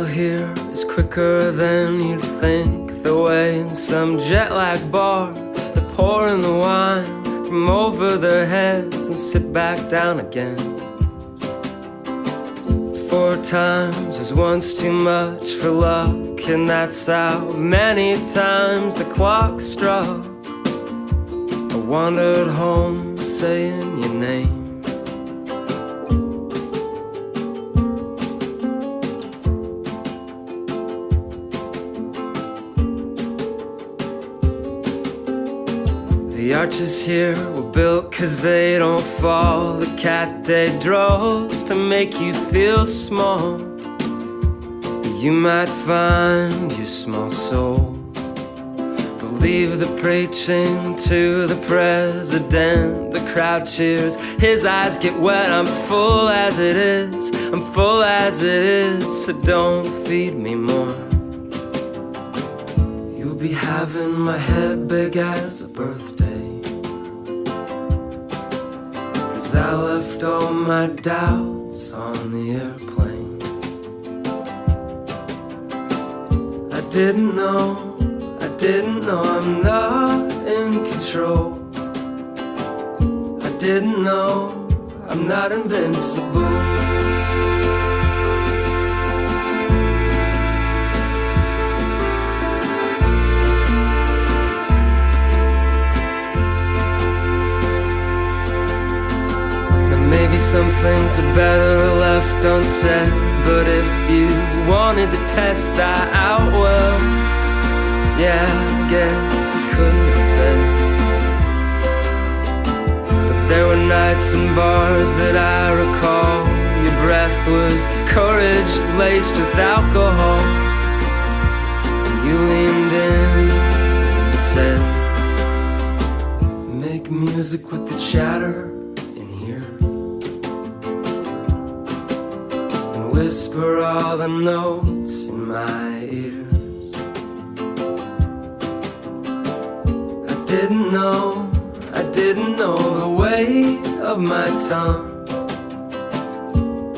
here is quicker than you'd think. The way in some jet-lag bar they pour in the wine from over their heads and sit back down again. 4 times is once too much for luck, and that's how many times the clock struck. I wandered home saying your name. The arches here were built 'cause they don't fall. The cathedrals to make you feel small. You might find your small soul. But leave the preaching to the president. The crowd cheers, his eyes get wet. I'm full as it is, I'm full as it is. So don't feed me more. You'll be having my head big as a birthday. I left all my doubts on the airplane. I didn't know I'm not in control. I didn't know I'm not invincible. Maybe some things are better left unsaid, but if you wanted to test that out, well, yeah, I guess you couldn't have said. But there were nights and bars that I recall. Your breath was courage laced with alcohol. You leaned in and said, make music with the chatter in here. Whisper all the notes in my ears. I didn't know the weight of my tongue.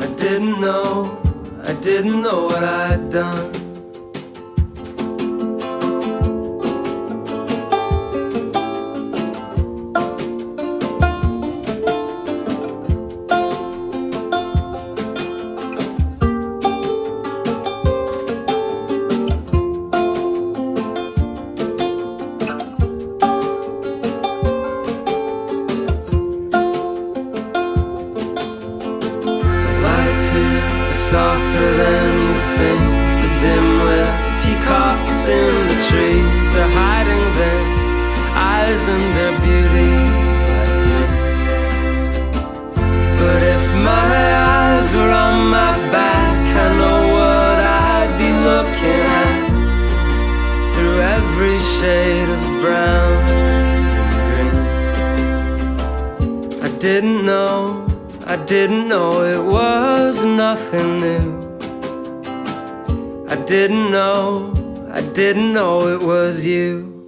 I didn't know what I'd done. Softer than you think. The dim-lit peacocks in the trees are hiding their eyes and their beauty like me. But if my eyes were on my back, I know what I'd be looking at. Through every shade of brown and green. I didn't know it was nothing new. I didn't know it was you.